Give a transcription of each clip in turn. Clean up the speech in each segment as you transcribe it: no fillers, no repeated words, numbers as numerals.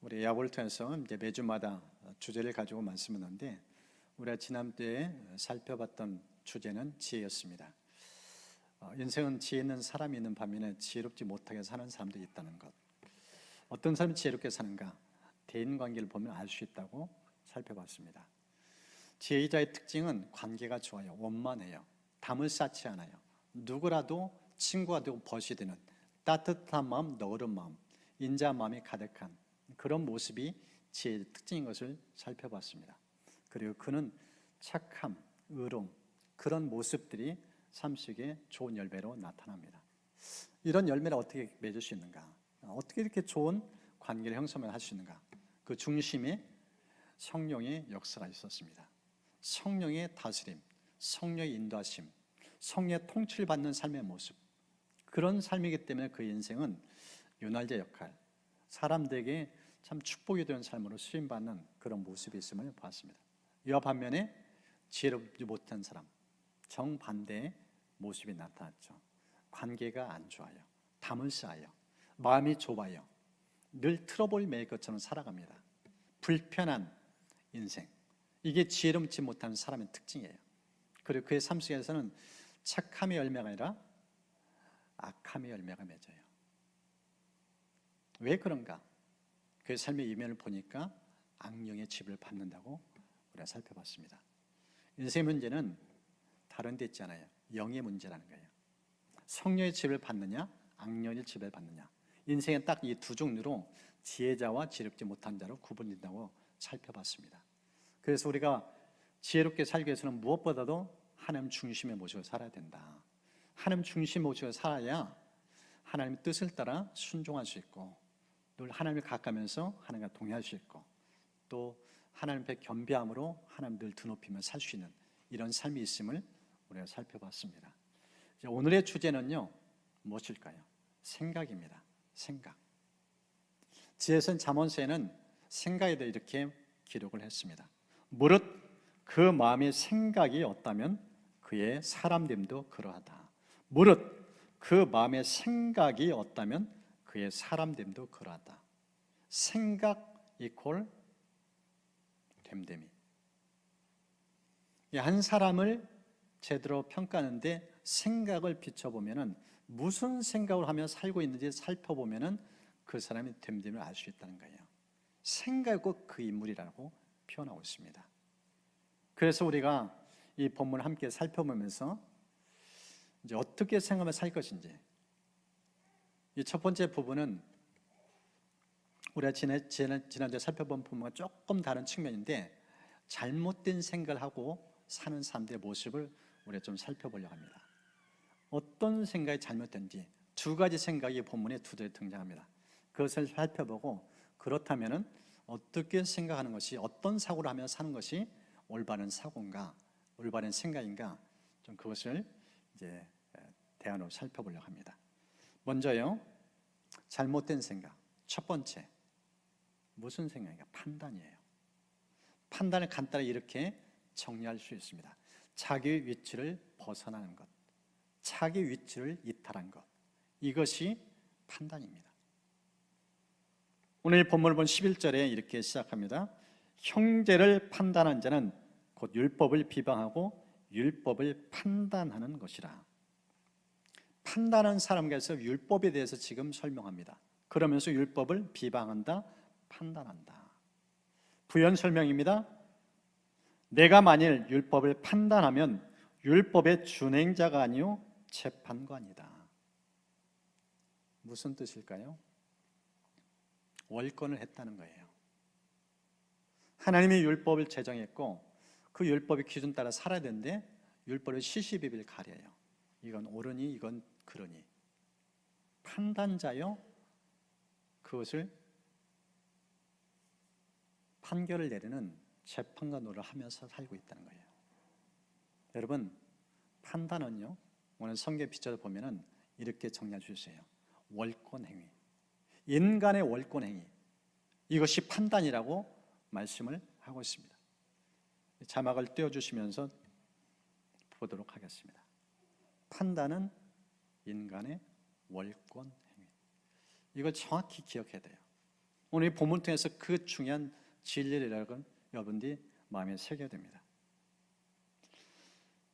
우리 야구를 통해서 이제 매주마다 주제를 가지고 말씀하는데 우리가 지난주에 살펴봤던 주제는 지혜였습니다. 인생은 지혜 있는 사람이 있는 반면에 지혜롭지 못하게 사는 사람도 있다는 것. 어떤 사람이 지혜롭게 사는가? 대인관계를 보면 알 수 있다고 살펴봤습니다. 지혜자의 특징은 관계가 좋아요. 원만해요. 담을 쌓지 않아요. 누구라도 친구가 되고 벗이 되는 따뜻한 마음, 너른 마음, 인자한 마음이 가득한 그런 모습이 지혜의 특징인 것을 살펴봤습니다. 그리고 그는 착함, 의로움, 그런 모습들이 삶 속에 좋은 열매로 나타납니다. 이런 열매를 어떻게 맺을 수 있는가? 어떻게 이렇게 좋은 관계를 형성할 수 있는가? 그 중심에 성령의 역사가 있었습니다. 성령의 다스림, 성령의 인도하심, 성령의 통치를 받는 삶의 모습, 그런 삶이기 때문에 그 인생은 윤활제 역할, 사람들에게 참 축복이 되는 삶으로 쓰임받는 그런 모습이 있음을 보았습니다. 이와 반면에 지혜롭지 못한 사람, 정반대의 모습이 나타났죠. 관계가 안 좋아요. 담을 쌓아요. 마음이 좁아요. 늘 트러블 메이커처럼 살아갑니다. 불편한 인생, 이게 지혜롭지 못한 사람의 특징이에요. 그리고 그의 삶 속에서는 착함의 열매가 아니라 악함의 열매가 맺어요. 왜 그런가? 그의 삶의 이면을 보니까 악령의 집을 받는다고 우리가 살펴봤습니다. 인생의 문제는 다른 데 있지 않아요. 영의 문제라는 거예요. 성령의 집을 받느냐, 악령의 집을 받느냐. 인생은 딱 이 두 종류로 지혜자와 지혜롭지 못한 자로 구분된다고 살펴봤습니다. 그래서 우리가 지혜롭게 살기 위해서는 무엇보다도 하나님 중심의 모습을 살아야 된다. 하나님 중심의 모습을 살아야 하나님의 뜻을 따라 순종할 수 있고, 늘 하나님을 가까면서 하나님과 동의할 수 있고, 또 하나님 앞에 겸비함으로 하나님 늘 드높이며 살 수 있는 이런 삶이 있음을 우리가 살펴봤습니다. 오늘의 주제는요, 무엇일까요? 생각입니다. 생각. 지혜선 잠언서에는 생각에 대해 이렇게 기록을 했습니다. 무릇 그 마음의 생각이 없다면 그의 사람됨도 그러하다. 무릇 그 마음의 생각이 없다면 그의 사람됨도 그러하다. 생각 이퀄 됨됨이. 한 사람을 제대로 평가하는데 생각을 비춰보면은 무슨 생각을 하며 살고 있는지 살펴보면은 그 사람이 됨됨을 알 수 있다는 거예요. 생각이 꼭 그 인물이라고 표현하고 있습니다. 그래서 우리가 이 본문을 함께 살펴보면서 이제 어떻게 생각하며 살 것인지, 이 첫 번째 부분은 우리가 지난주에 살펴본 부분과 조금 다른 측면인데, 잘못된 생각을 하고 사는 사람들의 모습을 우리가 좀 살펴보려고 합니다. 어떤 생각이 잘못된지 두 가지 생각이 본문에 두 대 등장합니다. 그것을 살펴보고, 그렇다면 어떻게 생각하는 것이, 어떤 사고를 하며 사는 것이 올바른 사고인가, 올바른 생각인가, 좀 그것을 이제 대안으로 살펴보려고 합니다. 먼저요, 잘못된 생각. 첫 번째, 무슨 생각인가? 판단이에요. 판단을 간단히 이렇게 정리할 수 있습니다. 자기 위치를 벗어나는 것, 자기 위치를 이탈한 것, 이것이 판단입니다. 오늘 본문을 본 11절에 이렇게 시작합니다. 형제를 판단한 자는 곧 율법을 비방하고 율법을 판단하는 것이라. 판단하는 사람에게서 율법에 대해서 지금 설명합니다. 그러면서 율법을 비방한다, 판단한다. 부연 설명입니다. 내가 만일 율법을 판단하면 율법의 준행자가 아니요 재판관이다. 무슨 뜻일까요? 월권을 했다는 거예요. 하나님이 율법을 제정했고 그 율법의 기준 따라 살아야 되는데 율법을 시시비비를 가려요. 이건 옳으니 이건 그러니. 판단자요, 그것을 판결을 내리는 재판관 노릇을 하면서 살고 있다는 거예요. 여러분, 판단은요, 오늘 성경 비춰서 보면은 이렇게 정리해 주세요. 월권 행위, 인간의 월권 행위, 이것이 판단이라고 말씀을 하고 있습니다. 자막을 띄워주시면서 보도록 하겠습니다. 판단은 인간의 월권 행위. 이걸 정확히 기억해야 돼요. 오늘 이 본문 통해서 그 중요한 진리라는 여러분들이 마음에 새겨야 됩니다.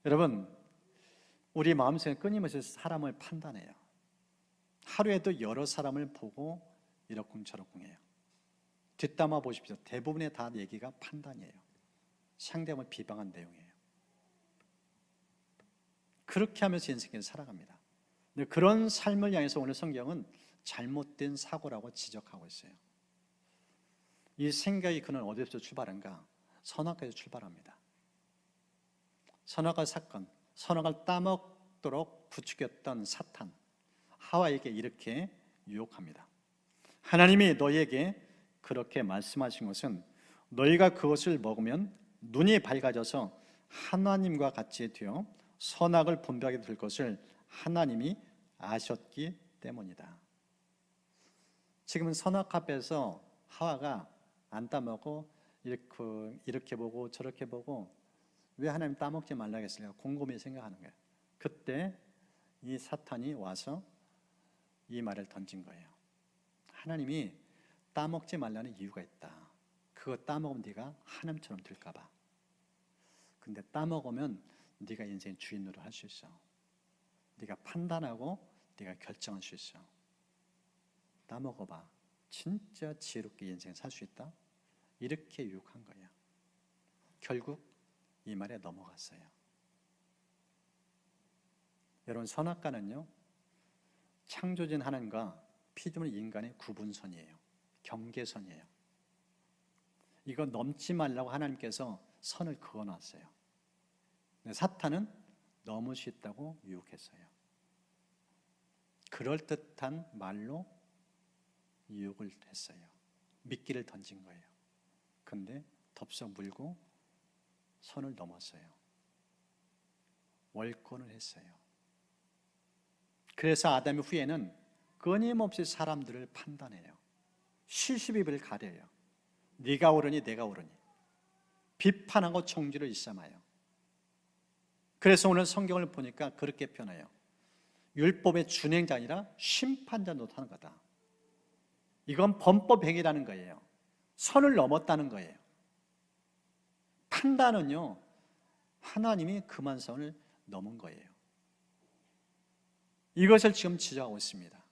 여러분, 우리 마음속에 끊임없이 사람을 판단해요. 하루에도 여러 사람을 보고 이러쿵저러쿵 해요. 뒷담화 보십시오. 대부분의 다 얘기가 판단이에요. 상대방을 비방한 내용이에요. 그렇게 하면서 인생을 살아갑니다. 근데 그런 삶을 향해서 오늘 성경은 잘못된 사고라고 지적하고 있어요. 이 생각이 그는 어디서 출발한가? 선악과에서 출발합니다. 선악과 사건, 선악을 따먹도록 부추겼던 사탄, 하와에게 이렇게 유혹합니다. 하나님이 너희에게 그렇게 말씀하신 것은 너희가 그것을 먹으면 눈이 밝아져서 하나님과 같이 되어 선악을 분별하게 될 것을 하나님이 아셨기 때문이다. 지금은 선악 앞에서 하와가 안 따먹고 이렇게 보고 저렇게 보고 왜 하나님 따먹지 말라고 했을까? 곰곰이 생각하는 거예요. 그때 이 사탄이 와서 이 말을 던진 거예요. 하나님이 따먹지 말라는 이유가 있다. 그거 따먹으면 네가 하나님처럼 될까 봐. 근데 따먹으면 네가 인생의 주인으로 할 수 있어. 네가 판단하고 네가 결정할 수 있어. 따먹어봐. 진짜 지혜롭게 인생 살 수 있다. 이렇게 유혹한 거예요. 결국 이 말에 넘어갔어요. 여러분, 선악과는요, 창조주인 하나님과 피조물 인간의 구분선이에요. 경계선이에요. 이거 넘지 말라고 하나님께서 선을 그어놨어요. 사탄은 너무 쉽다고 유혹했어요. 그럴듯한 말로 유혹을 했어요. 미끼를 던진 거예요. 근데 덥석 물고 선을 넘었어요. 월권을 했어요. 그래서 아담의 후예는 끊임없이 사람들을 판단해요. 시시비비를 가려요. 네가 옳으니 내가 옳으니 비판하고 정죄를 일삼아요. 그래서 오늘 성경을 보니까 그렇게 표현해요. 율법의 준행자 아니라 심판자 노릇하는 거다. 이건 범법행위라는 거예요. 선을 넘었다는 거예요. 판단은요, 하나님이 그만 선을 넘은 거예요. 이것을 지금 지적하고 있습니다.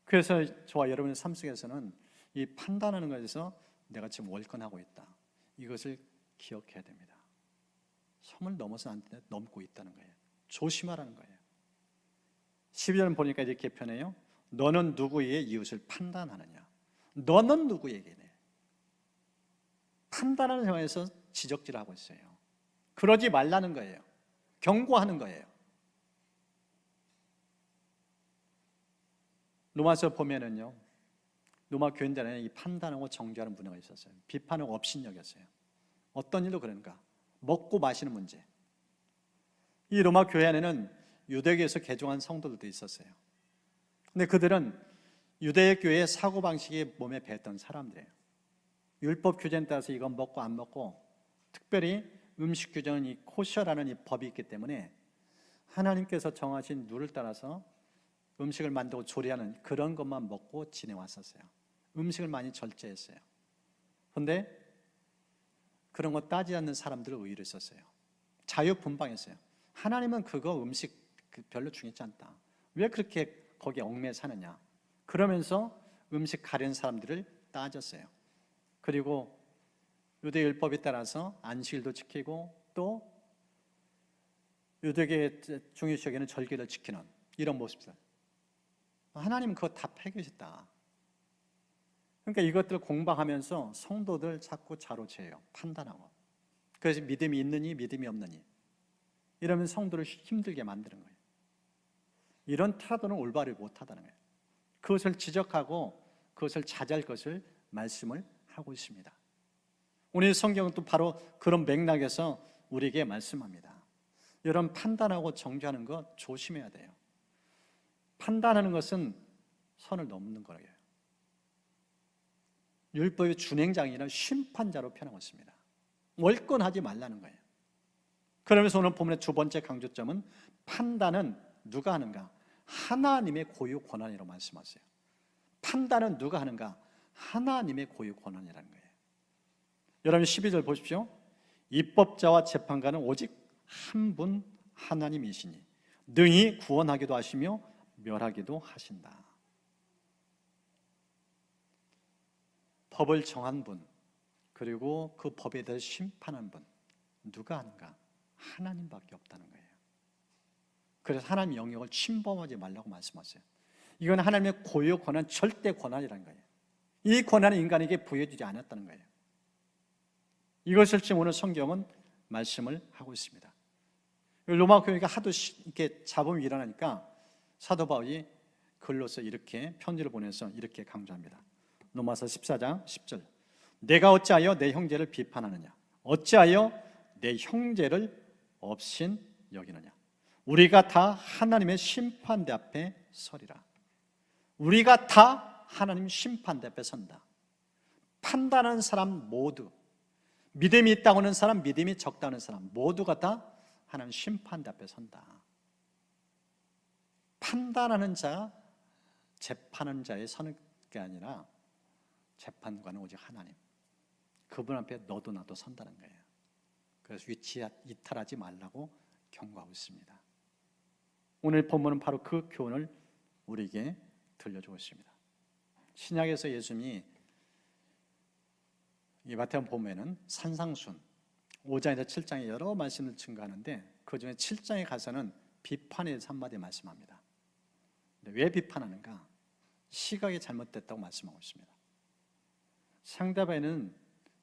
그래서 저와 여러분의 삶 속에서는 이 판단하는 것에서 내가 지금 월권하고 있다. 이것을 기억해야 됩니다. 선을 넘어서 안 돼, 넘고 있다는 거예요. 조심하라는 거예요. 12절 보니까 이렇게 표현해요. 너는 누구의 이웃을 판단하느냐? 너는 누구에게? 판단하는 상황에서 지적질을 하고 있어요. 그러지 말라는 거예요. 경고하는 거예요. 로마서 보면은요, 로마 교인들에는 이 판단하고 정죄하는 문화가 있었어요. 비판하고 업신여겼어요. 어떤 일로 그런가? 먹고 마시는 문제. 이 로마 교회 안에는 유대교에서 개종한 성도들도 있었어요. 근데 그들은 유대 교회의 사고방식이 몸에 배했던 사람들이에요. 율법 규정에 따라서 이건 먹고 안 먹고, 특별히 음식 규정은 이 코셔라는 이 법이 있기 때문에 하나님께서 정하신 룰을 따라서 음식을 만들고 조리하는 그런 것만 먹고 지내왔었어요. 음식을 많이 절제했어요. 그런데 그런 거 따지지 않는 사람들을 의의로 있었어요. 자유분방했어요. 하나님은 그거 음식 별로 중요하지 않다. 왜 그렇게 거기에 얽매여 사느냐. 그러면서 음식 가려는 사람들을 따졌어요. 그리고 유대율법에 따라서 안식일도 지키고 또 유대계 중요시하기에는 절기를 지키는 이런 모습들. 하나님은 그거 다 폐기하셨다. 그러니까 이것들을 공방하면서 성도들 자꾸 자로재요. 판단하고. 그래서 믿음이 있느니 믿음이 없느니 이러면 성도를 힘들게 만드는 거예요. 이런 태도는 올바르지 못하다는 거예요. 그것을 지적하고 그것을 자제할 것을 말씀을 하고 있습니다. 오늘 성경은 또 바로 그런 맥락에서 우리에게 말씀합니다. 여러분, 판단하고 정죄하는 것 조심해야 돼요. 판단하는 것은 선을 넘는 거예요. 율법의 준행자가 아니라 심판자로 표현하고 있습니다. 월권하지 말라는 거예요. 그러면서 오늘 본문의 두 번째 강조점은 판단은 누가 하는가? 하나님의 고유 권한이라고 말씀하세요. 판단은 누가 하는가? 하나님의 고유 권한이라는 거예요. 여러분 12절 보십시오. 입법자와 재판관은 오직 한 분 하나님이시니 능히 구원하기도 하시며 멸하기도 하신다. 법을 정한 분, 그리고 그 법에 대해 심판한 분, 누가 하는가? 하나님밖에 없다는 거예요. 그래서 하나님 영역을 침범하지 말라고 말씀하세요. 이건 하나님의 고유 권한, 절대 권한이라는 거예요. 이 권한을 인간에게 부여주지 않았다는 거예요. 이것을 지금 오늘 성경은 말씀을 하고 있습니다. 로마 교회가 하도 이렇게 잡음이 일어나니까 사도 바울이 글로서 이렇게 편지를 보내서 이렇게 강조합니다. 로마서 14장 10절. 내가 어찌하여 내 형제를 비판하느냐? 어찌하여 내 형제를 업신 여기느냐? 우리가 다 하나님의 심판대 앞에 서리라. 우리가 다 하나님 심판대 앞에 선다. 판단하는 사람 모두, 믿음이 있다고 하는 사람, 믿음이 적다는 사람 모두가 다 하나님 심판대 앞에 선다. 판단하는 자, 재판하는 자에 서는 게 아니라 재판관은 오직 하나님, 그분 앞에 너도 나도 선다는 거예요. 그래서 위치 이탈하지 말라고 경고하고 있습니다. 오늘 본문은 바로 그 교훈을 우리에게 들려주고 있습니다. 신약에서 예수님이 이 마태복음 보면은 산상순 5장에서 7장에 여러 말씀을 증거하는데 그 중에 7장에 가서는 비판에 대해서 한마디 말씀합니다. 근데 왜 비판하는가? 시각이 잘못됐다고 말씀하고 있습니다. 상대방에는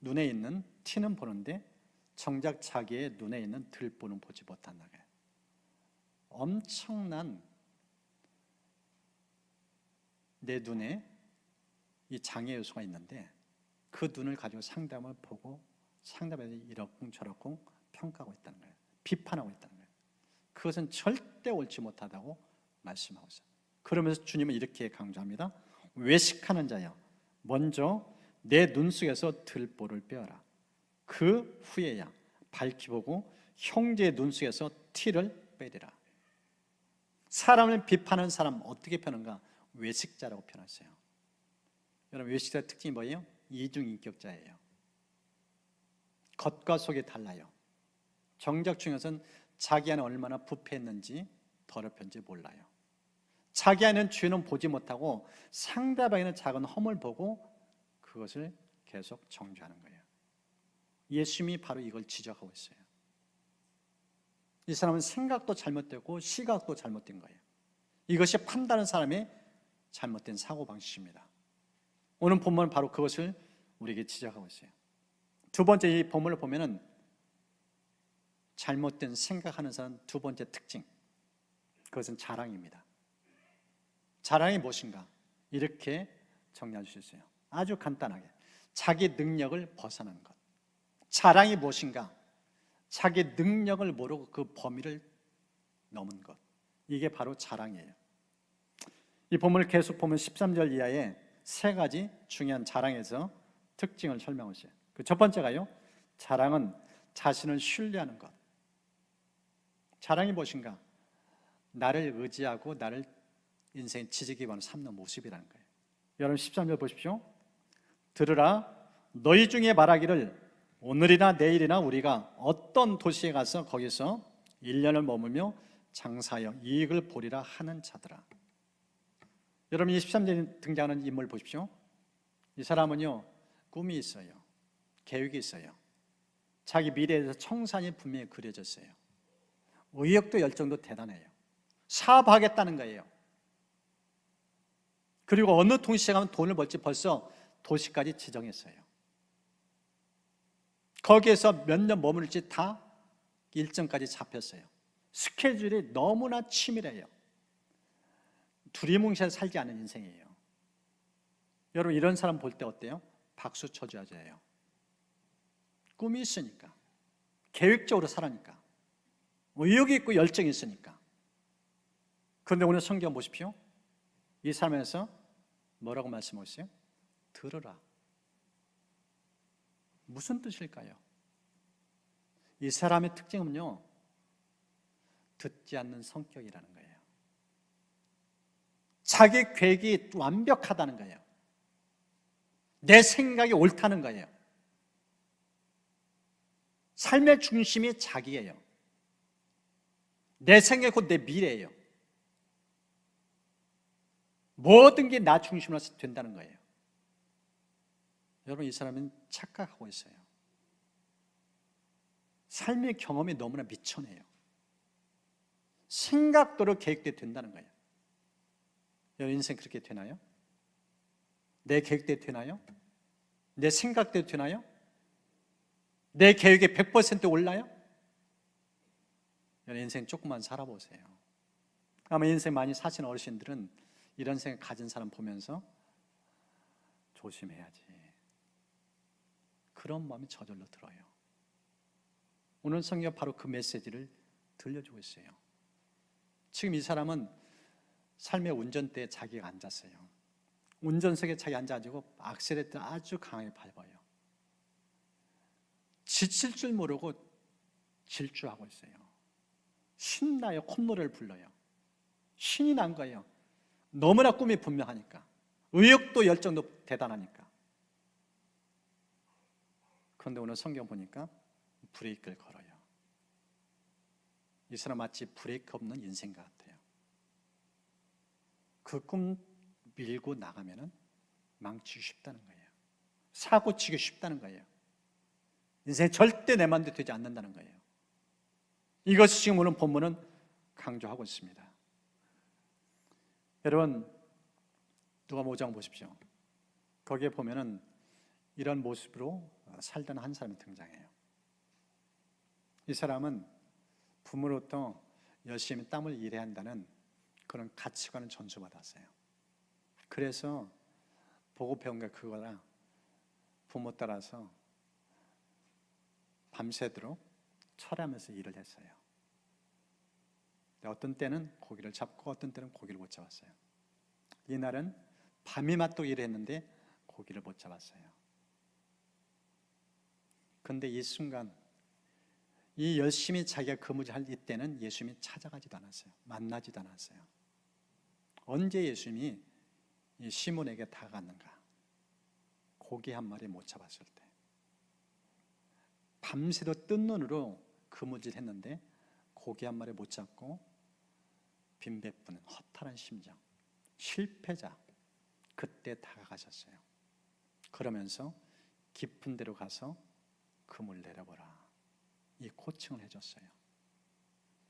눈에 있는 티는 보는데 정작 자기의 눈에 있는 들보는 보지 못한다. 엄청난 내 눈에 이 장애 요소가 있는데 그 눈을 가지고 상대방을 보고 상대방이 이렇고 저렇고 평가하고 있다는 거예요. 비판하고 있다는 거예요. 그것은 절대 옳지 못하다고 말씀하고 있어요. 그러면서 주님은 이렇게 강조합니다. 외식하는 자여, 먼저 내 눈 속에서 들보를 빼어라. 그 후에야 밝히 보고 형제의 눈 속에서 티를 빼리라. 사람을 비판하는 사람 어떻게 표현한가? 외식자라고 표현했어요. 여러분 외식자의 특징이 뭐예요? 이중인격자예요. 겉과 속이 달라요. 정작 중에서는 자기 안에 얼마나 부패했는지 더럽혔는지 몰라요. 자기 안에는 죄는 보지 못하고 상대방에는 작은 험을 보고 그것을 계속 정죄하는 거예요. 예수님이 바로 이걸 지적하고 있어요. 이 사람은 생각도 잘못되고 시각도 잘못된 거예요. 이것이 판단하는 사람의 잘못된 사고방식입니다. 오늘 본문은 바로 그것을 우리에게 지적하고 있어요. 두 번째 이 본문을 보면은 잘못된 생각하는 사람 두 번째 특징, 그것은 자랑입니다. 자랑이 무엇인가? 이렇게 정리할 수 있어요. 아주 간단하게 자기 능력을 벗어나는 것. 자랑이 무엇인가? 자기 능력을 모르고 그 범위를 넘은 것. 이게 바로 자랑이에요. 이 본문을 계속 보면 13절 이하에 세 가지 중요한 자랑에서 특징을 설명하고 있어요. 그 첫 번째가요, 자랑은 자신을 신뢰하는 것. 자랑이 무엇인가? 나를 의지하고 나를 인생의 지지기반으로 삼는 모습이라는 거예요. 여러분 13절 보십시오. 들으라, 너희 중에 말하기를 오늘이나 내일이나 우리가 어떤 도시에 가서 거기서 1년을 머물며 장사하여 이익을 보리라 하는 자들아. 여러분 23절에 등장하는 인물 보십시오. 이 사람은요, 꿈이 있어요. 계획이 있어요. 자기 미래에 대해서 청산이 분명히 그려졌어요. 의욕도 열정도 대단해요. 사업하겠다는 거예요. 그리고 어느 도시에 가면 돈을 벌지 벌써 도시까지 지정했어요. 거기에서 몇 년 머무를지 다 일정까지 잡혔어요. 스케줄이 너무나 치밀해요. 두리뭉실 살지 않은 인생이에요. 여러분 이런 사람 볼 때 어때요? 박수 쳐줘야죠. 꿈이 있으니까, 계획적으로 살아니까, 의욕이 있고 열정이 있으니까. 그런데 오늘 성경 보십시오. 이 사람에서 뭐라고 말씀하고 있어요? 들으라. 무슨 뜻일까요? 이 사람의 특징은요, 듣지 않는 성격이라는 거예요. 자기 계획이 완벽하다는 거예요. 내 생각이 옳다는 거예요. 삶의 중심이 자기예요. 내 생각이 곧 내 미래예요. 모든 게 나 중심으로 된다는 거예요. 여러분, 이 사람은 착각하고 있어요. 삶의 경험이 너무나 미천해요. 생각대로 계획대로 된다는 거예요. 여러분, 인생 그렇게 되나요? 내 계획대로 되나요? 내 생각대로 되나요? 내 계획에 100% 올라요? 여러분, 인생 조금만 살아보세요. 아마 인생 많이 사신 어르신들은 이런 생각 가진 사람 보면서 조심해야지, 그런 마음이 저절로 들어요. 오늘 성경 바로 그 메시지를 들려주고 있어요. 지금 이 사람은 삶의 운전대에 자기가 앉았어요. 운전석에 자기 앉아가지고 악셀레터를 아주 강하게 밟아요. 지칠 줄 모르고 질주하고 있어요. 신나요. 콧노래를 불러요. 신이 난 거예요. 너무나 꿈이 분명하니까, 의욕도 열정도 대단하니까. 그런데 오늘 성경 보니까 브레이크를 걸어요. 이 사람 마치 브레이크 없는 인생과 같아요. 그 꿈 밀고 나가면은 망치기 쉽다는 거예요. 사고 치기 쉽다는 거예요. 인생이 절대 내 마음대로 되지 않는다는 거예요. 이것이 지금 오늘 본문은 강조하고 있습니다. 여러분, 누가복음 5장 보십시오. 거기에 보면은 이런 모습으로 살던 한 사람이 등장해요. 이 사람은 부모로부터 열심히 땀을 일해야 한다는 그런 가치관을 전수받았어요. 그래서 보고 배운 게 그거라 부모 따라서 밤새도록 철하면서 일을 했어요. 어떤 때는 고기를 잡고 어떤 때는 고기를 못 잡았어요. 이날은 밤이 맞도록 일을 했는데 고기를 못 잡았어요. 그런데 이 순간, 이 열심히 자기가 근무할 이때는 예수님이 찾아가지도 않았어요. 만나지도 않았어요. 언제 예수님이 이 시몬에게 다가갔는가? 고기 한 마리 못 잡았을 때. 밤새도 뜬 눈으로 근무질 했는데 고기 한 마리 못 잡고 빈배부는 허탈한 심정, 실패자, 그때 다가가셨어요. 그러면서 깊은 데로 가서 금을 내려보라, 이 코칭을 해줬어요.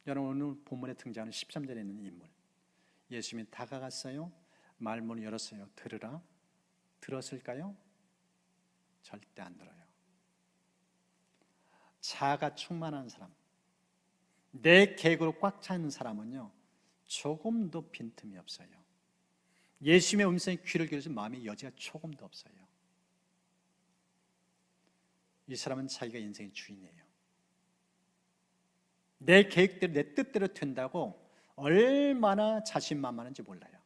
여러분, 오늘 본문에 등장하는 13절에 있는 인물, 예수님이 다가갔어요. 말문을 열었어요. 들으라. 들었을까요? 절대 안 들어요. 자아가 충만한 사람, 내 계획으로 꽉 차 있는 사람은요, 조금도 빈틈이 없어요. 예수님의 음성에 귀를 기울여서 마음의 여지가 조금도 없어요. 이 사람은 자기가 인생의 주인이에요. 내 계획대로, 내 뜻대로 된다고 얼마나 자신만만한지 몰라요.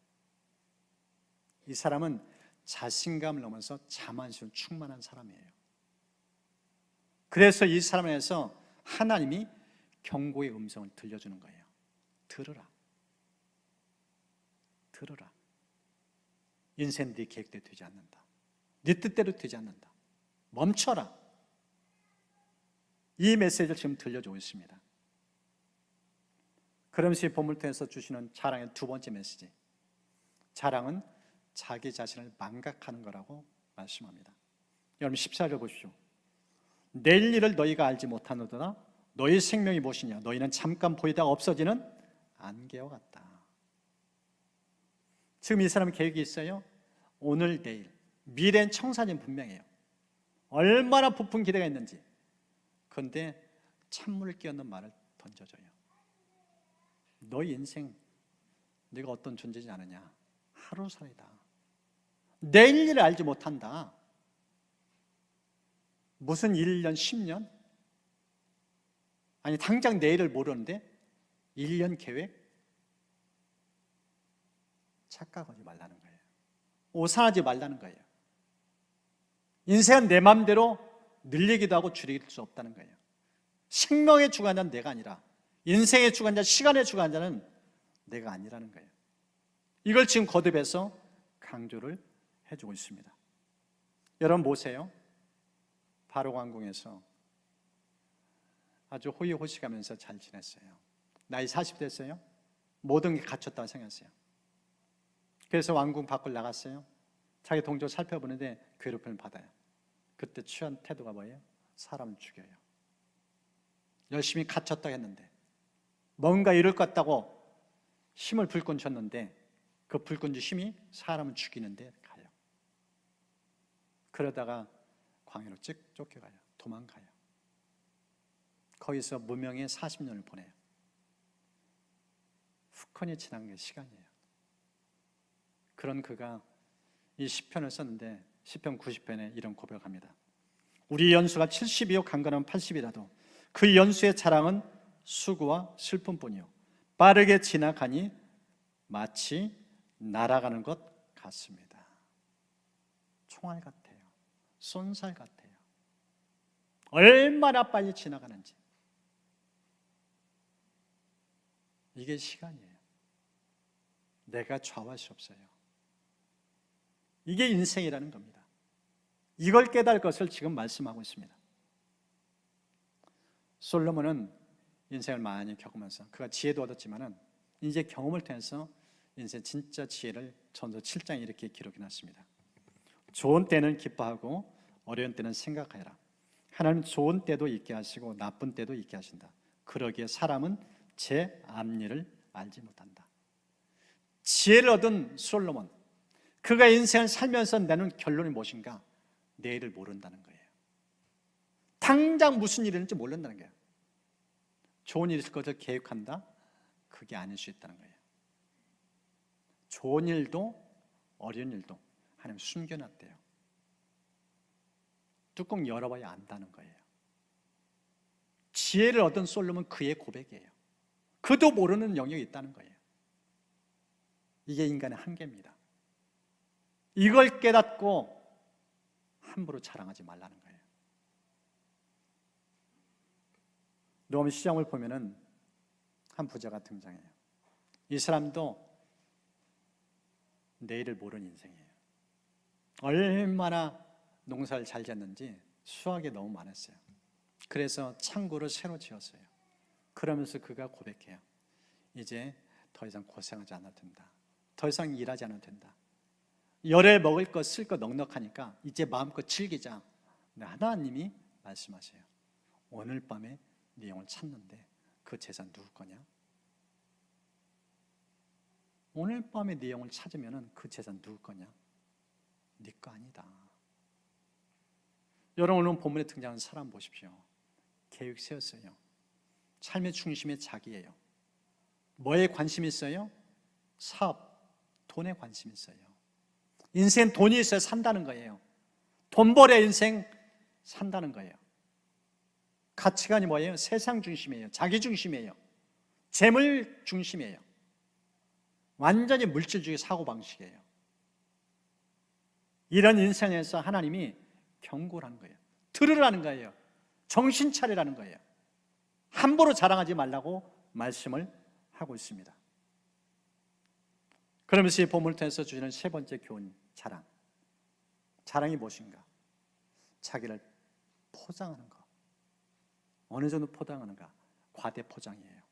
이 사람은 자신감을 넘어서 자만심으로 충만한 사람이에요. 그래서 이 사람에서 하나님이 경고의 음성을 들려주는 거예요. 들으라. 들으라. 인생 네 계획대로 되지 않는다. 네 뜻대로 되지 않는다. 멈춰라. 이 메시지를 지금 들려주고 있습니다. 그러면서 이 본문을 통해서 주시는 자랑의 두 번째 메시지, 자랑은 자기 자신을 망각하는 거라고 말씀합니다. 여러분 14절 보십시오. 내일 일을 너희가 알지 못하노더라. 너희 생명이 무엇이냐? 너희는 잠깐 보이다가 없어지는 안개와 같다. 지금 이 사람은 계획이 있어요. 오늘 내일, 미래는 청산이 분명해요. 얼마나 부푼 기대가 있는지. 그런데 찬물을 끼얹는 말을 던져줘요. 너희 인생, 네가 어떤 존재지 않느냐? 하루살이다. 내일 일을 알지 못한다. 무슨 1년, 10년? 아니 당장 내일을 모르는데 1년 계획? 착각하지 말라는 거예요. 오산하지 말라는 거예요. 인생은 내 마음대로 늘리기도 하고 줄이길 수 없다는 거예요. 생명의 주관자는 내가 아니라, 인생의 주관자, 시간의 주관자는 내가 아니라는 거예요. 이걸 지금 거듭해서 강조를 해주고 있습니다. 여러분 보세요. 바로 왕궁에서 아주 호의호식하면서 잘 지냈어요. 나이 40 됐어요. 모든 게 갖췄다고 생각했어요. 그래서 왕궁 밖을 나갔어요. 자기 동조 살펴보는데 괴롭힘을 받아요. 그때 취한 태도가 뭐예요? 사람을 죽여요. 열심히 갖췄다 했는데 뭔가 이룰 것 같다고 힘을 불끈 줬는데 그 불끈 준 힘이 사람을 죽이는데 가요. 그러다가 광야로 쫓겨가요. 도망가요. 거기서 무명의 40년을 보내요. 후컨이 지난 게 시간이에요. 그런 그가 이 시편을 썼는데 시편 90편에 이런 고백을 합니다. 우리 연수가 70이요 강건하면 80이라도 그 연수의 자랑은 수고와 슬픔뿐이요 빠르게 지나가니 마치 날아가는 것 같습니다. 총알 같아요. 쏜살 같아요. 얼마나 빨리 지나가는지. 이게 시간이에요. 내가 좌우할 수 없어요. 이게 인생이라는 겁니다. 이걸 깨달을 것을 지금 말씀하고 있습니다. 솔로몬은 인생을 많이 겪으면서 그가 지혜도 얻었지만은 이제 경험을 통해서 인생 진짜 지혜를 전서 7장에 이렇게 기록해 놨습니다. 좋은 때는 기뻐하고 어려운 때는 생각하여라. 하나님 좋은 때도 있게 하시고 나쁜 때도 있게 하신다. 그러기에 사람은 제 앞일을 알지 못한다. 지혜를 얻은 솔로몬, 그가 인생을 살면서 내는 결론이 무엇인가? 내일을 모른다는 거예요. 당장 무슨 일이 있는지 모른다는 거예요. 좋은 일이 있을 것을 계획한다? 그게 아닐 수 있다는 거예요. 좋은 일도 어려운 일도 하나님 숨겨놨대요. 뚜껑 열어봐야 안다는 거예요. 지혜를 얻은 솔로몬은 그의 고백이에요. 그도 모르는 영역이 있다는 거예요. 이게 인간의 한계입니다. 이걸 깨닫고 함부로 자랑하지 말라는 거예요. 로마 시장을 보면은 한 부자가 등장해요. 이 사람도 내일을 모르는 인생이에요. 얼마나 농사를 잘 짓는지 수확이 너무 많았어요. 그래서 창고를 새로 지었어요. 그러면서 그가 고백해요. 이제 더 이상 고생하지 않아도 된다. 더 이상 일하지 않아도 된다. 열에 먹을 것 쓸 것 넉넉하니까 이제 마음껏 즐기자. 근데 하나님이 말씀하세요. 오늘 밤에 네 영을 찾는데 그 재산 누구 거냐? 오늘 밤에 네 영을 찾으면 그 재산 누구 거냐? 네 거 아니다. 여러분 오늘 본문에 등장하는 사람 보십시오. 계획 세웠어요. 삶의 중심에 자기예요. 뭐에 관심이 있어요? 사업, 돈에 관심이 있어요. 인생 돈이 있어야 산다는 거예요. 돈 벌어야 인생 산다는 거예요. 가치관이 뭐예요? 세상 중심이에요. 자기 중심이에요. 재물 중심이에요. 완전히 물질주의 사고방식이에요. 이런 인생에서 하나님이 경고를 하는 거예요. 들으라는 거예요. 정신 차리라는 거예요. 함부로 자랑하지 말라고 말씀을 하고 있습니다. 그러면서 이 본문을 통해서 주시는 세 번째 교훈, 자랑. 자랑이 무엇인가? 자기를 포장하는 것. 어느 정도 포장하는가? 과대 포장이에요.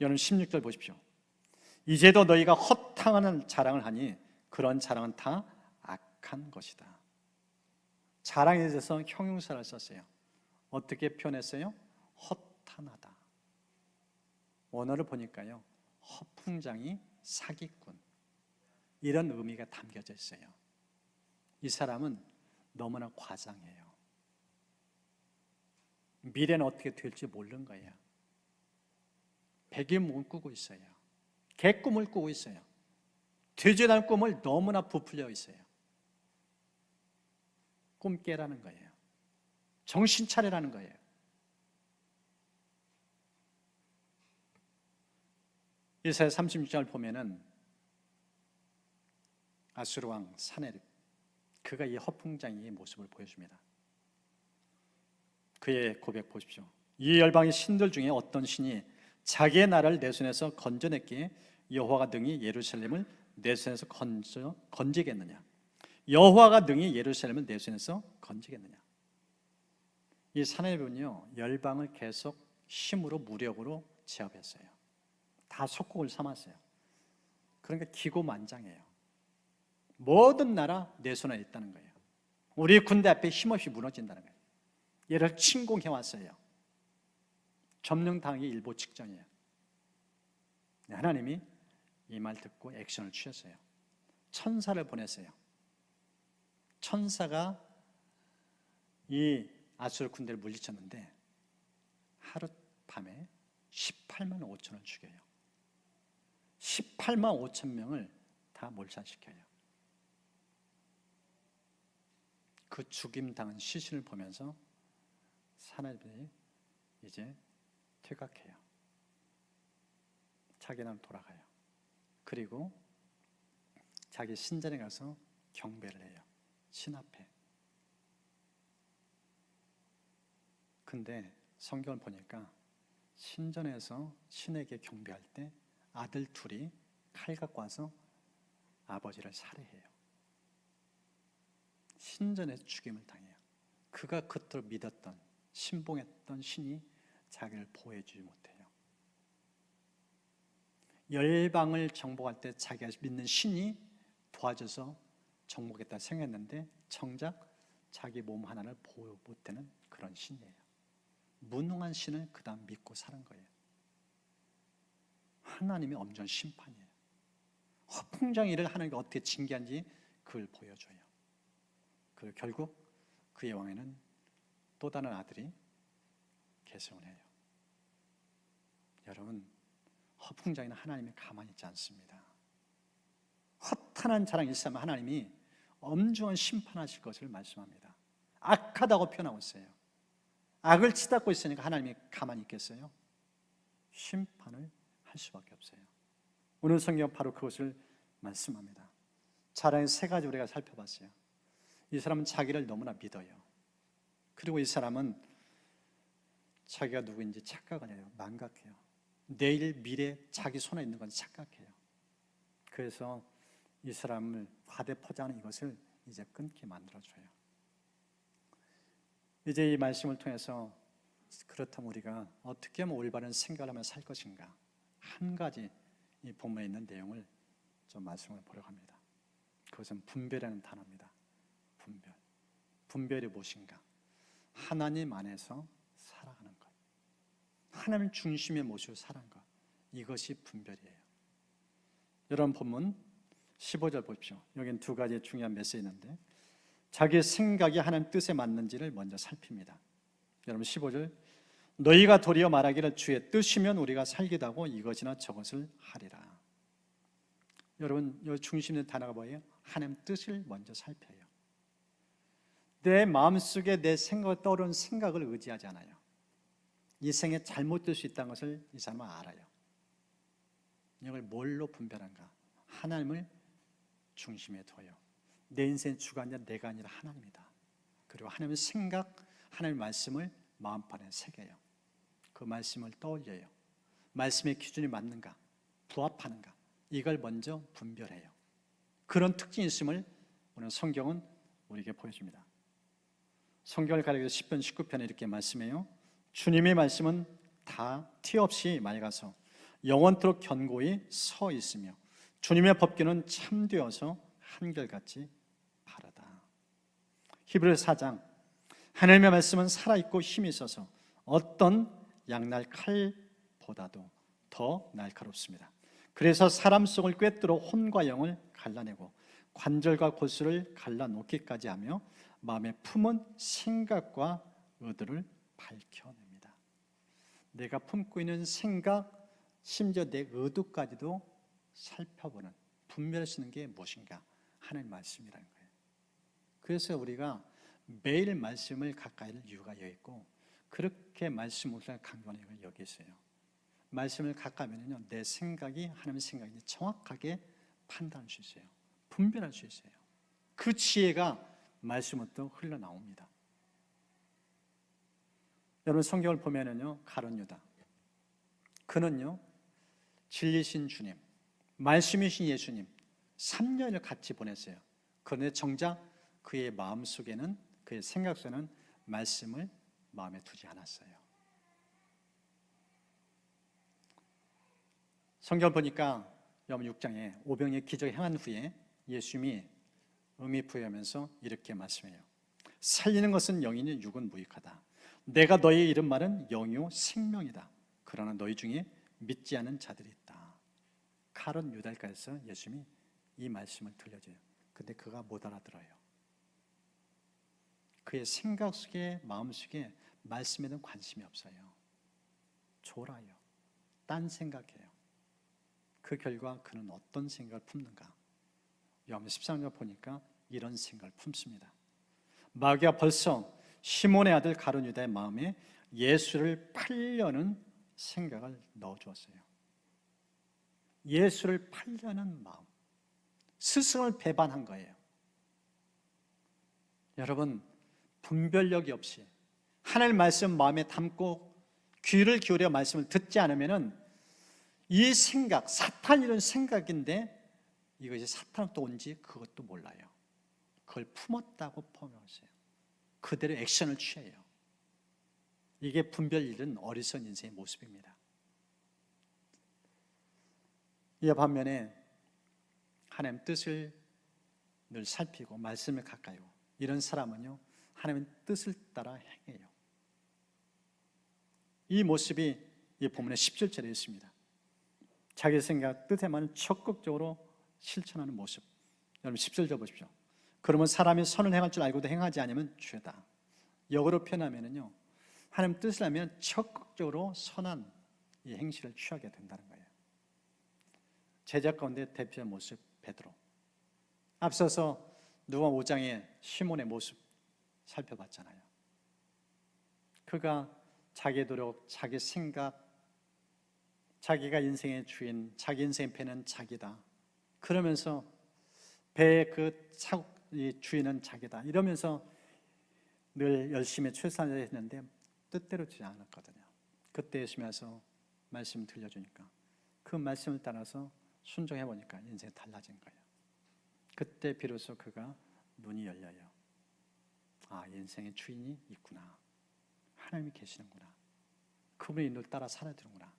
여러분 16절 보십시오. 이제도 너희가 허탕하는 자랑을 하니 그런 자랑은 다 악한 것이다. 자랑에 대해서 형용사를 썼어요. 어떻게 표현했어요? 허탄하다. 원어를 보니까요, 허풍장이 사기꾼, 이런 의미가 담겨져 있어요. 이 사람은 너무나 과장해요. 미래는 어떻게 될지 모르는 거예요. 백일몽을 꾸고 있어요. 개꿈을 꾸고 있어요. 되지 않을 꿈을 너무나 부풀려 있어요. 꿈 깨라는 거예요. 정신 차리라는 거예요. 이사야 36장을 보면은 아수르 왕 사네립, 그가 이 허풍장이의 모습을 보여줍니다. 그의 고백 보십시오. 이 열방의 신들 중에 어떤 신이 자기의 나라를 내 손에서 건져냈기에 여호와가 능히 예루살렘을 내 손에서 건지겠느냐? 여호와가 능히 예루살렘을 내 손에서 건지겠느냐? 이 사내분이요, 열방을 계속 힘으로 무력으로 제압했어요. 다 속국을 삼았어요. 그러니까 기고만장해요. 모든 나라 내 손에 있다는 거예요. 우리 군대 앞에 힘없이 무너진다는 거예요. 얘를 침공해 왔어요. 점령당하기 일보 직전이에요. 하나님이 이 말 듣고 액션을 취했어요. 천사를 보냈어요. 천사가 이 아수르 군대를 물리쳤는데 하룻밤에 18만 5천을 죽여요. 18만 5천 명을 다 몰살시켜요. 그 죽임당한 시신을 보면서 사내들이 이제 퇴각해요. 자기 나라로 돌아가요. 그리고 자기 신전에 가서 경배를 해요. 신 앞에. 근데 성경을 보니까 신전에서 신에게 경배할 때 아들 둘이 칼 갖고 와서 아버지를 살해해요. 신전에서 죽임을 당해요. 그가 그토록 믿었던, 신봉했던 신이 자기를 보호해주지 못해요. 열방을 정복할 때 자기가 믿는 신이 도와줘서 정복했다 생각했는데 정작 자기 몸 하나를 보호 못하는 그런 신이에요. 무능한 신을 그 다음 믿고 사는 거예요. 하나님의 엄중한 심판이에요. 허풍장이를 하나님이 어떻게 징계한지 그걸 보여줘요. 그 결국 그의 왕에는 또 다른 아들이 계승을 해요. 여러분, 허풍장이는 하나님이 가만히 있지 않습니다. 허탄한 자랑이 있으면 하나님이 엄중한 심판하실 것을 말씀합니다. 악하다고 표현하고 있어요. 악을 치닫고 있으니까 하나님이 가만히 있겠어요? 심판을 할 수밖에 없어요. 오늘 성경 바로 그것을 말씀합니다. 자랑의 세 가지 우리가 살펴봤어요. 이 사람은 자기를 너무나 믿어요. 그리고 이 사람은 자기가 누구인지 착각을 해요. 망각해요. 내일 미래 자기 손에 있는 건 착각해요. 그래서 이 사람을 과대포장하는 이것을 이제 끊게 만들어줘요. 이제 이 말씀을 통해서 그렇다면 우리가 어떻게 하면 올바른 생각을 하며 살 것인가, 한 가지 이 본문에 있는 내용을 좀 말씀을 보려고 합니다. 그것은 분별이라는 단어입니다. 분별. 분별이 무엇인가? 하나님 안에서 살아가는 것, 하나님 중심의 모습으로 살아가는 것, 이것이 분별이에요. 여러분 본문 15절 보십시오. 여기는 두 가지 중요한 메시지가 있는데 자기의 생각이 하나님 뜻에 맞는지를 먼저 살핍니다. 여러분 15절, 너희가 도리어 말하기를 주의 뜻이면 우리가 살기도 하고 이것이나 저것을 하리라. 여러분 이 중심의 단어가 뭐예요? 하나님 뜻을 먼저 살펴요. 내 마음속에 내 생각을 떠오르는 생각을 의지하지 않아요. 이 생에 잘못될 수 있다는 것을 이 사람은 알아요. 이걸 뭘로 분별한가? 하나님을 중심에 둬요. 내 인생의 주관자 내가 아니라 하나님이다. 그리고 하나님의 생각, 하나님의 말씀을 마음판에 새겨요. 그 말씀을 떠올려요. 말씀의 기준이 맞는가? 부합하는가? 이걸 먼저 분별해요. 그런 특징이 있음을 오늘 성경은 우리에게 보여줍니다. 성경을 가리켜 10편 19편에 이렇게 말씀해요. 주님의 말씀은 다 티 없이 맑아서 영원토록 견고히 서 있으며 주님의 법규는 참되어서 한결같이 바르다. 히브리서 4장, 하나님의 말씀은 살아있고 힘이 있어서 어떤 양날 칼보다도 더 날카롭습니다. 그래서 사람 속을 꿰뚫어 혼과 영을 갈라내고 관절과 골수를 갈라놓기까지 하며 마음에 품은 생각과 의도를 밝혀냅니다. 내가 품고 있는 생각, 심지어 내 의도까지도 살펴보는, 분별할 수 있는 게 무엇인가? 하나님의 말씀이라는 거예요. 그래서 우리가 매일 말씀을 가까이 할 이유가 여기 있고, 그렇게 말씀을 강조하는 이유가 여기 있어요. 말씀을 가까이 하면요, 내 생각이 하나님의 생각인지 정확하게 판단할 수 있어요. 분별할 수 있어요. 그 지혜가 말씀부터 흘러나옵니다. 여러분 성경을 보면은요, 가룟 유다, 그는요 진리신 주님, 말씀이신 예수님, 3년을 같이 보냈어요. 그런데 정작 그의 마음속에는, 그의 생각 속에는 말씀을 마음에 두지 않았어요. 성경 보니까 요한 6장에 오병이의 기적을 행한 후에 예수님이 의미 부여하면서 이렇게 말씀해요. 살리는 것은 영이니 육은 무익하다. 내가 너희의 이른 말은 영이요 생명이다. 그러나 너희 중에 믿지 않은 자들이 있다. 가룟 유다가에서 예수님이 이 말씀을 들려줘요. 근데 그가 못 알아들어요. 그의 생각 속에, 마음 속에 말씀에는 관심이 없어요. 졸아요. 딴 생각해요. 그 결과 그는 어떤 생각을 품는가? 요한 13장 보니까 이런 생각을 품습니다. 마귀가 벌써 시몬의 아들 가룟 유다의 마음에 예수를 팔려는 생각을 넣어주었어요. 예수를 팔려는 마음, 스승을 배반한 거예요. 여러분, 분별력이 없이 하나님 말씀 마음에 담고 귀를 기울여 말씀을 듣지 않으면 이 생각, 사탄 이런 생각인데 이것이 사탄으로부터 온지 그것도 몰라요. 그걸 품었다고 포함했어요. 그대로 액션을 취해요. 이게 분별 잃은 어리석은 인생의 모습입니다. 이 반면에 하나님 뜻을 늘 살피고 말씀을 가까이 오고 이런 사람은요, 하나님의 뜻을 따라 행해요. 이 모습이 이 본문의 17절에 있습니다. 자기 생각 뜻에만 적극적으로 실천하는 모습. 여러분 10절 보십시오. 그러면 사람이 선을 행할 줄 알고도 행하지 않으면 죄다. 역으로 표현하면요, 하나님 뜻을 하면 적극적으로 선한 이 행실을 취하게 된다는 거예요. 제자 가운데 대표의 모습 베드로. 앞서서 누가복음 5장의 시몬의 모습 살펴봤잖아요. 그가 자기 노력, 자기 생각, 자기가 인생의 주인, 자기 인생의 배는 자기다. 그러면서 배의 그 주인은 자기다. 이러면서 늘 열심히 최선을 했는데 뜻대로 되지 않았거든요. 그때 예수님이 와서 말씀 들려주니까 그 말씀을 따라서 순종해 보니까 인생이 달라진 거예요. 그때 비로소 그가 눈이 열려요. 아, 인생의 주인이 있구나. 하나님이 계시는구나. 그분의 인도를 따라 살아야 되는구나.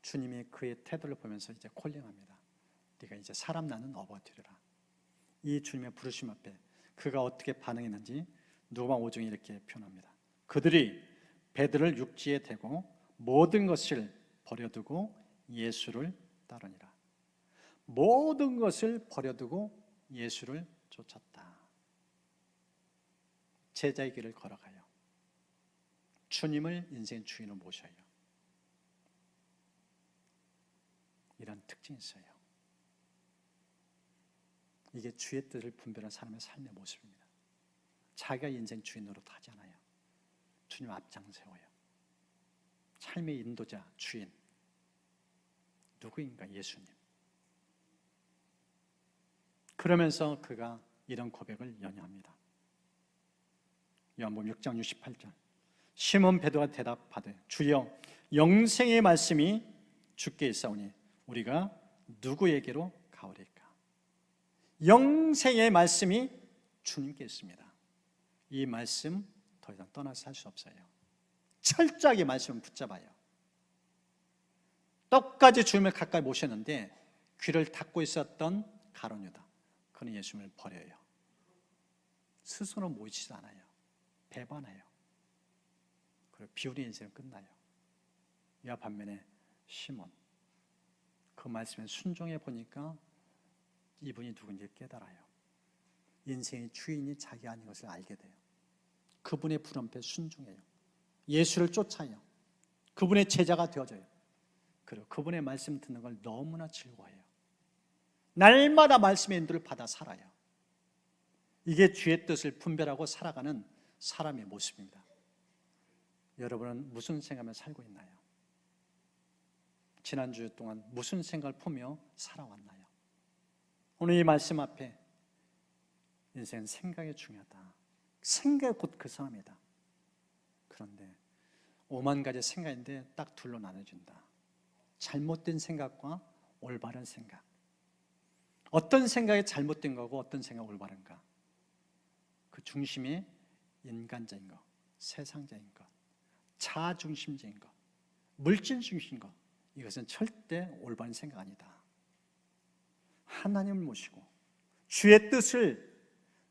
주님이 그의 태도를 보면서 이제 콜링합니다. 네가 이제 사람 나는 업어드리라. 이 주님의 부르심 앞에 그가 어떻게 반응했는지 누가복음 5장에 이렇게 표현합니다. 그들이 배들을 육지에 대고 모든 것을 버려두고 예수를 따르니라. 모든 것을 버려두고 예수를 쫓았다. 제자의 길을 걸어가요. 주님을 인생 주인으로 모셔요. 이런 특징이 있어요. 이게 주의 뜻을 분별한 사람의 삶의 모습입니다. 자기가 인생 주인으로 하지 않아요. 주님 앞장 세워요. 삶의 인도자, 주인. 누구인가? 예수님. 그러면서 그가 이런 고백을 연유합니다. 요한복음 6장 68절. 시몬 베드로가 대답하되 주여 영생의 말씀이 주께 있사오니 우리가 누구에게로 가오리까? 영생의 말씀이 주님께 있습니다. 이 말씀 더 이상 떠나서 살 수 없어요. 철저하게 말씀을 붙잡아요. 똑같이 주님을 가까이 모셨는데 귀를 닫고 있었던 가룟 유다, 그는 예수님을 버려요. 스스로 모이지도 않아요. 배반해요. 그리고 비우리 인생은 끝나요. 이와 반면에 시몬, 그 말씀에 순종해 보니까 이분이 누군지 깨달아요. 인생의 주인이 자기 아닌 것을 알게 돼요. 그분의 부름에 순종해요. 예수를 쫓아요. 그분의 제자가 되어져요. 그리고 그분의 말씀 듣는 걸 너무나 즐거워해요. 날마다 말씀의 인도를 받아 살아요. 이게 주의 뜻을 분별하고 살아가는 사람의 모습입니다. 여러분은 무슨 생각을 살고 있나요? 지난주 동안 무슨 생각을 품며 살아왔나요? 오늘 이 말씀 앞에 인생은 생각이 중요하다. 생각이 곧 그 사람이다. 그런데 5만 가지 생각인데 딱 둘로 나눠진다. 잘못된 생각과 올바른 생각. 어떤 생각이 잘못된 거고 어떤 생각이 올바른가, 그 중심이 인간적인 것, 세상적인 것, 자아중심적인 것, 물질 중심인 것, 이것은 절대 올바른 생각 아니다. 하나님을 모시고 주의 뜻을,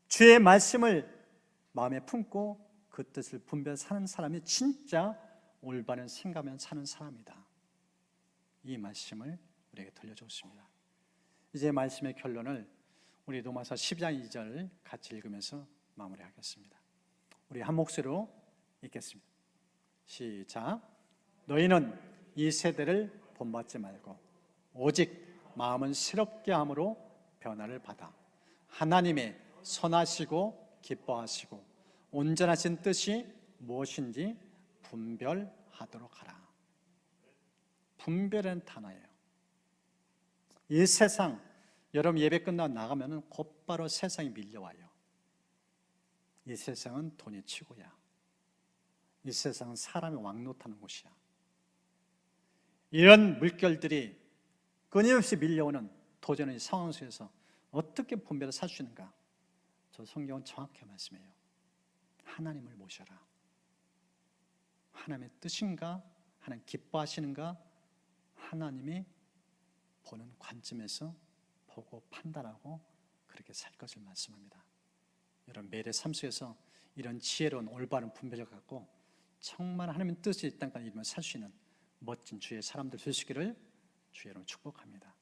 주의 말씀을 마음에 품고 그 뜻을 분별해 사는 사람이 진짜 올바른 생각하면 사는 사람이다. 이 말씀을 우리에게 들려줬습니다. 이제 말씀의 결론을 우리 로마서 12장 2절 같이 읽으면서 마무리하겠습니다. 우리 한 목소리로 읽겠습니다. 시작. 너희는 이 세대를 본받지 말고 오직 마음은 새롭게 함으로 변화를 받아 하나님의 선하시고 기뻐하시고 온전하신 뜻이 무엇인지 분별하도록 하라. 분별은 단어예요. 이 세상, 여러분 예배 끝나고 나가면 곧바로 세상이 밀려와요. 이 세상은 돈이 최고야. 이 세상은 사람이 왕노타는 곳이야. 이런 물결들이 끊임없이 밀려오는 도전의 이 상황 속에서 어떻게 분별을 살 수 있는가? 저 성경은 정확히 말씀해요. 하나님을 모셔라. 하나님의 뜻인가? 하나님 기뻐하시는가? 하나님이 보는 관점에서 보고 판단하고 그렇게 살 것을 말씀합니다. 여러분 매일의 삶 속에서 이런 지혜로운 올바른 분별을 갖고 정말 하나님의 뜻이 이 땅까지 이루며 살 수 있는 멋진 주의 사람들 되시기를 주의 이름으로 축복합니다.